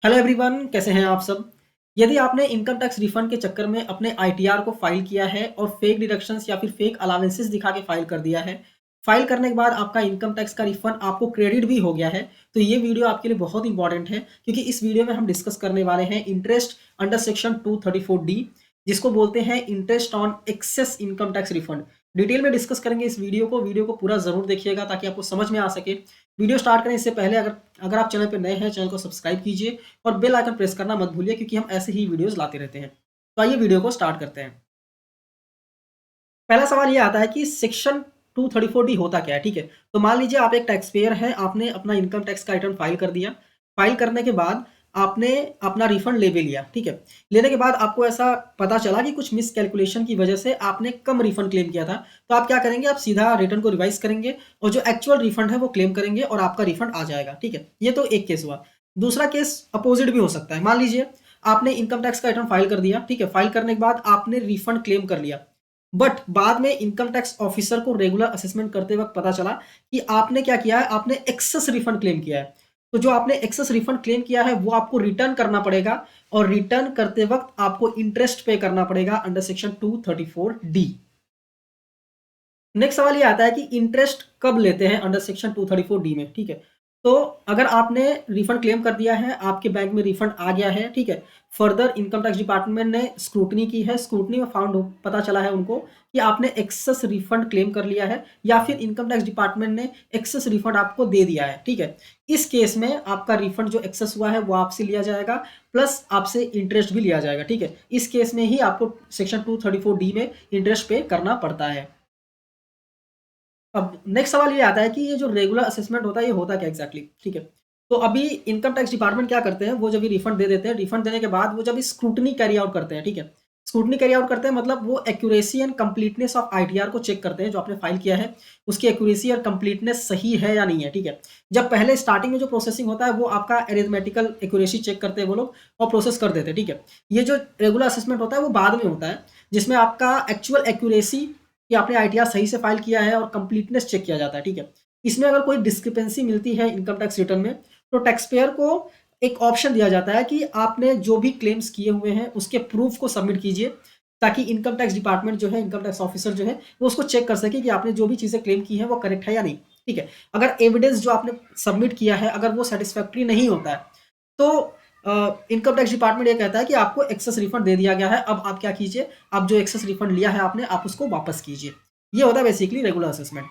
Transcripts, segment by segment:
Hello everyone, कैसे हैं आप सब। यदि आपने इनकम टैक्स रिफंड के चक्कर में अपने आईटीआर को फाइल किया है और फेक डिडक्शंस या फिर फेक अलाउंसेस दिखा के फाइल कर दिया है, फाइल करने के बाद आपका इनकम टैक्स का रिफंड आपको क्रेडिट भी हो गया है, तो ये वीडियो आपके लिए बहुत इंपॉर्टेंट है क्योंकि इस वीडियो में हम डिस्कस करने वाले हैं इंटरेस्ट अंडर सेक्शन 234D, जिसको बोलते हैं interest on excess income tax refund. Detail में डिस्कस करेंगे इस वीडियो को पूरा जरूर देखिएगा ताकि आपको समझ में आ सके। वीडियो स्टार्ट करें इससे पहले अगर अगर आप चैनल पर नए हैं, चैनल को सब्सक्राइब कीजिए और बेल आइकन प्रेस करना मत भूलिए क्योंकि हम ऐसे ही वीडियोस लाते रहते हैं। तो आइए वीडियो को स्टार्ट करते हैं। पहला सवाल ये आता है कि सेक्शन 234D होता क्या है। ठीक है, तो मान लीजिए आप एक टैक्स पेयर हैं, आपने अपना इनकम टैक्स का रिटर्न फाइल कर दिया। फाइल करने के बाद आपने अपना रिफंड ले भी लिया। ठीक है, लेने के बाद आपको ऐसा पता चला कि कुछ मिस कैलकुलेशन की वजह से आपने कम रिफंड क्लेम किया था, तो आप क्या करेंगे, आप सीधा रिटर्न को रिवाइज करेंगे और जो एक्चुअल रिफंड है वो क्लेम करेंगे और आपका रिफंड आ जाएगा। ठीक है, ये तो एक केस हुआ। दूसरा केस अपोजिट भी हो सकता है। मान लीजिए आपने इनकम टैक्स का रिटर्न फाइल कर दिया। ठीक है, फाइल करने के बाद आपने रिफंड क्लेम कर लिया, बट बाद में इनकम टैक्स ऑफिसर को रेगुलर असेसमेंट करते वक्त पता चला कि आपने क्या किया है, आपने एक्सेस रिफंड क्लेम किया है। तो जो आपने एक्सेस रिफंड क्लेम किया है वो आपको रिटर्न करना पड़ेगा और रिटर्न करते वक्त आपको इंटरेस्ट पे करना पड़ेगा अंडर सेक्शन 234D। नेक्स्ट सवाल ये आता है कि इंटरेस्ट कब लेते हैं अंडर सेक्शन 234D में। ठीक है, तो अगर आपने रिफंड क्लेम कर दिया है, आपके बैंक में रिफंड आ गया है। ठीक है, फर्दर इनकम टैक्स डिपार्टमेंट ने स्क्रूटनी की है, स्क्रूटनी में पता चला है उनको कि आपने एक्सेस रिफंड क्लेम कर लिया है या फिर इनकम टैक्स डिपार्टमेंट ने एक्सेस रिफंड आपको दे दिया है। ठीक है, इस केस में आपका रिफंड जो एक्सेस हुआ है वो आपसे लिया जाएगा, प्लस आपसे इंटरेस्ट भी लिया जाएगा। ठीक है, इस केस में ही आपको सेक्शन 234D में इंटरेस्ट पे करना पड़ता है। अब नेक्स्ट सवाल ये आता है कि ये जो रेगुलर असेसमेंट होता है ये होता क्या एग्जैक्टली। ठीक है, तो अभी इनकम टैक्स डिपार्टमेंट क्या करते हैं, वो जब रिफंड दे देते हैं, रिफंड देने के बाद वो जब स्क्रूटनी कैरी आउट करते हैं। ठीक है, स्क्रूटनी कैरी आउट करते हैं मतलब वो accuracy and completeness of ITR को चेक करते हैं, जो आपने फाइल किया है उसकी एक्यूरेसी और कंप्लीटनेस सही है या नहीं है। ठीक है, जब पहले स्टार्टिंग में जो प्रोसेसिंग होता है वो आपका एरिथमेटिकल एक्यूरेसी चेक करते हैं वो लोग और प्रोसेस कर देते हैं। ठीक है, ये जो रेगुलर असेसमेंट होता है वो बाद में होता है, जिसमें आपका एक्चुअल एक्यूरेसी कि आपने आईटीआर सही से फाइल किया है और कंप्लीटनेस चेक किया जाता है। ठीक है, इसमें अगर कोई डिस्क्रिपेंसी मिलती है इनकम टैक्स रिटर्न में तो टैक्स पेयर को एक ऑप्शन दिया जाता है कि आपने जो भी क्लेम्स किए हुए हैं उसके प्रूफ को सबमिट कीजिए, ताकि इनकम टैक्स डिपार्टमेंट जो है, इनकम टैक्स ऑफिसर जो है, वो उसको चेक कर सके कि आपने जो भी चीज़ें क्लेम की हैं वो करेक्ट है या नहीं। ठीक है, अगर एविडेंस जो आपने सबमिट किया है अगर वो सेटिस्फैक्ट्री नहीं होता है तो इनकम टैक्स डिपार्टमेंट ये कहता है कि आपको एक्सेस रिफंड दे दिया गया है, अब आप क्या कीजिए, आप जो एक्सेस रिफंड लिया है आपने, आप उसको वापस कीजिए। ये होता है बेसिकली रेगुलर असेसमेंट।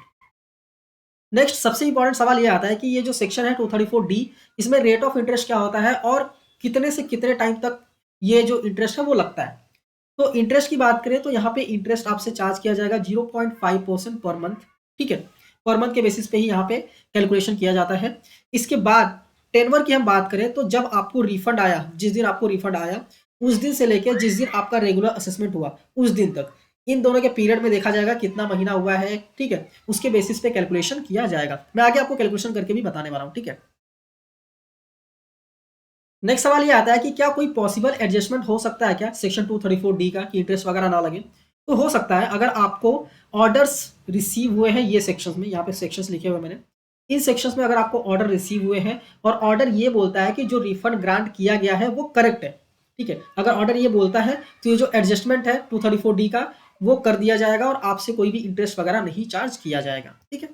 नेक्स्ट सबसे इंपॉर्टेंट सवाल ये आता है कि ये जो सेक्शन है 234D, इसमें रेट ऑफ इंटरेस्ट क्या होता है और कितने से कितने टाइम तक ये जो इंटरेस्ट है वो लगता है। तो इंटरेस्ट की बात करें तो यहाँ पे इंटरेस्ट आपसे चार्ज किया जाएगा 0.5% पर मंथ। ठीक है, पर मंथ के बेसिस पे ही यहाँ पे कैलकुलेशन किया जाता है। इसके बाद टेनवर की हम बात करें तो जब आपको रिफंड आया, जिस दिन आपको रिफंड आया उस दिन से लेकर जिस दिन आपका रेगुलर असेसमेंट हुआ उस दिन तक, इन दोनों के पीरियड में देखा जाएगा कितना महीना हुआ है। ठीक है, उसके बेसिस पे कैलकुलेशन किया जाएगा। मैं आगे आपको कैलकुलेशन करके भी बताने वाला हूँ। ठीक है, नेक्स्ट सवाल ये आता है कि क्या कोई पॉसिबल एडजस्टमेंट हो सकता है क्या सेक्शन 234D का, कि इंटरेस्ट वगैरह ना लगे। तो हो सकता है, अगर आपको ऑर्डर्स रिसीव हुए हैं ये सेक्शंस में, यहाँ पे सेक्शंस लिखे हुए मैंने, इन सेक्शंस में अगर आपको ऑर्डर रिसीव हुए हैं और ऑर्डर ये बोलता है कि जो रिफंड ग्रांट किया गया है वो करेक्ट है। ठीक है, अगर ऑर्डर ये बोलता है तो ये जो एडजस्टमेंट है 234D का वो कर दिया जाएगा और आपसे कोई भी इंटरेस्ट वगैरह नहीं चार्ज किया जाएगा। ठीक है,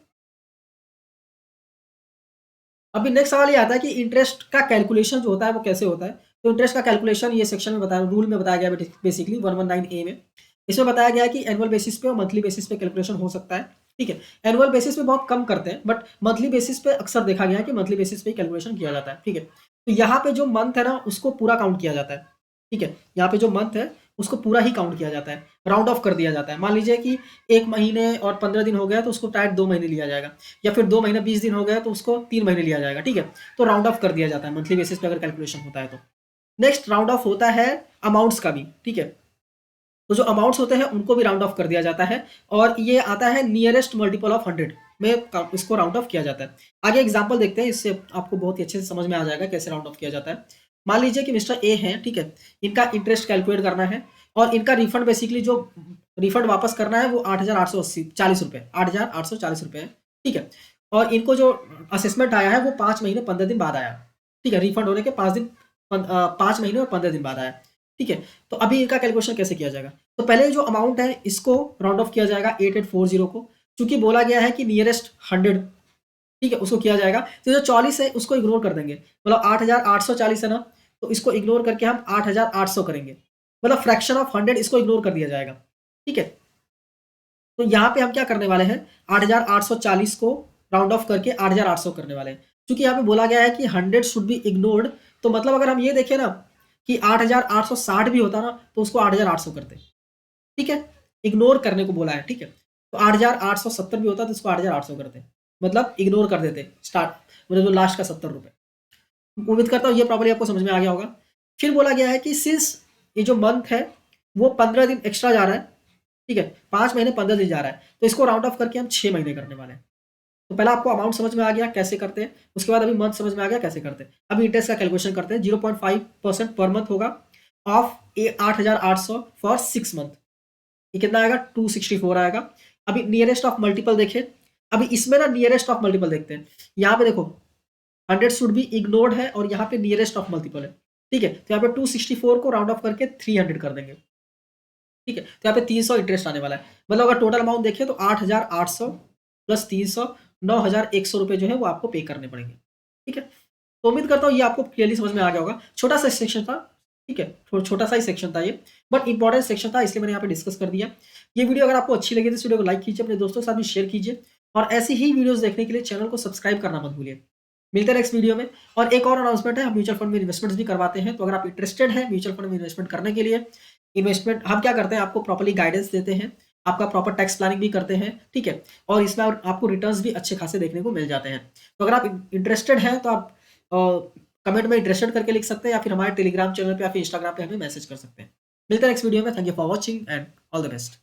अभी नेक्स्ट सवाल ये आता है कि इंटरेस्ट का कैलकुलेशन जो होता है वो कैसे होता है। तो इंटरेस्ट का कैलकुलेशन ये सेक्शन में बताया, रूल में बताया गया है बेसिकली 119A में। इसमें बताया गया है कि एनुअल बेसिस पे और मंथली बेसिस पे कैलकुलेशन हो सकता है। ठीक है, एनुअल बेसिस पे बहुत कम करते हैं बट मंथली बेसिस पे अक्सर देखा गया है कि मंथली बेसिस पे कैलकुलेशन किया जाता है। ठीक है, तो यहाँ पे जो मंथ है ना उसको पूरा काउंट किया जाता है। ठीक है, यहाँ पे जो मंथ है उसको पूरा ही काउंट किया जाता है, राउंड ऑफ कर दिया जाता है। मान लीजिए कि 1 महीने और 15 दिन हो गया तो उसको डायरेक्ट 2 महीने लिया जाएगा, या फिर 2 महीने 20 दिन हो गया तो उसको 3 महीने लिया जाएगा। ठीक है, तो राउंड ऑफ कर दिया जाता है मंथली बेसिस पे अगर कैलकुलेशन होता है तो। नेक्स्ट राउंड ऑफ होता है अमाउंट्स का भी। ठीक है, तो जो अमाउंट्स होते हैं उनको भी राउंड ऑफ कर दिया जाता है और ये आता है नियरेस्ट मल्टीपल ऑफ 100 में इसको राउंड ऑफ किया जाता है। आगे एग्जांपल देखते हैं, इससे आपको बहुत ही अच्छे से समझ में आ जाएगा कैसे राउंड ऑफ किया जाता है। मान लीजिए कि मिस्टर ए हैं। ठीक है, इनका इंटरेस्ट कैलकुलेट करना है और इनका रिफंड बेसिकली जो रिफंड वापस करना है वो 8,840 रुपये, 8,840 रुपये है। ठीक है, और इनको जो असेसमेंट आया है वो 5 महीने 15 दिन बाद आया। ठीक है, रिफंड होने के 5 दिन 5 महीने और 15 दिन बाद आया, ठीक है। तो अभी इनका कैलकुलेशन कैसे किया जाएगा? तो पहले जो अमाउंट है इसको राउंड ऑफ किया जाएगा 8840 को, चूंकि बोला गया है कि नियरेस्ट 100, ठीक है, उसको किया जाएगा। तो जो 40 है उसको इग्नोर कर देंगे, मतलब 8840 है ना, तो इसको इग्नोर करके हम 8800 करेंगे, मतलब फ्रैक्शन ऑफ 100 इसको इग्नोर कर दिया जाएगा, ठीक है। तो यहाँ पे हम क्या करने वाले हैं, 8840 को राउंड ऑफ करके 8800 करने वाले हैं। क्योंकि यहाँ पे बोला गया है कि 100 शुड बी इग्नोर्ड, तो मतलब अगर हम ये देखें ना कि 8860 भी होता ना तो उसको 8800 करते, ठीक है, इग्नोर करने को बोला है, ठीक है। तो 8870 भी होता तो इसको 8800 करते, मतलब इग्नोर कर देते स्टार्ट, मतलब जो लास्ट का 70 रुपए। उम्मीद करता हूँ ये प्रॉपर्ली आपको समझ में आ गया होगा। फिर बोला गया है कि सिंस ये जो मंथ है वो 15 दिन एक्स्ट्रा जा रहा है, ठीक है, 5 महीने 15 दिन जा रहा है, तो इसको राउंड ऑफ करके हम 6 महीने करने वाले हैं। तो पहला आपको अमाउंट समझ में आ गया कैसे करते हैं, उसके बाद अभी मंथ समझ में आ गया कैसे करते हैं। अभी इंटरेस्ट का कैलकुलेशन करते हैं। 0.5% पर मंथ होगा ऑफ 8800 फॉर 6 मंथ, ये कितना आएगा, 264 आएगा। अभी नियरेस्ट ऑफ मल्टीपल देखें, अभी इसमें ना नियरेस्ट ऑफ मल्टीपल देखते हैं। यहाँ पे देखो 100 शुड बी इग्नोर्ड है और यहाँ पे नियरेस्ट ऑफ मल्टीपल है, ठीक है। तो यहाँ पे 264 को राउंड ऑफ करके 300 कर देंगे, ठीक है। तो यहाँ पे 300 इंटरेस्ट आने वाला है, मतलब अगर टोटल अमाउंट देखें तो 8800 प्लस 300, 9100 रुपए जो है वो आपको पे करने पड़ेंगे, ठीक है। तो उम्मीद करता हूँ ये आपको क्लियरली समझ में आ गया होगा। छोटा सा सेक्शन था, ठीक है, छोटा सा ही सेक्शन था ये, बट इंपॉर्टेंट सेक्शन था इसलिए मैंने यहाँ पे डिस्कस कर दिया। ये वीडियो अगर आपको अच्छी लगी तो इस वीडियो को लाइक कीजिए, अपने दोस्तों के साथ भी शेयर कीजिए, और ऐसी ही वीडियोस देखने के लिए चैनल को सब्सक्राइब करना मत भूलिए। मिलते हैं नेक्स्ट वीडियो में। और एक और अनाउंसमेंट है, हम म्यूचुअल फंड में इन्वेस्टमेंट्स भी करवाते हैं, तो अगर आप इंटरेस्टेड हैं म्यूचुअल फंड में इन्वेस्टमेंट करने के लिए, इन्वेस्टमेंट हम क्या करते हैं, आपको प्रॉपर्ली गाइडेंस देते हैं, आपका प्रॉपर टैक्स प्लानिंग भी करते हैं, ठीक है, और इसमें आपको रिटर्न्स भी अच्छे खासे देखने को मिल जाते हैं। तो अगर आप इंटरेस्टेड हैं तो आप कमेंट में इंटरेस्टेड करके लिख सकते हैं, या फिर हमारे टेलीग्राम चैनल पे या फिर इंस्टाग्राम पे हमें मैसेज कर सकते हैं। मिलते हैं नेक्स्ट वीडियो में। Thank you for watching and all the best.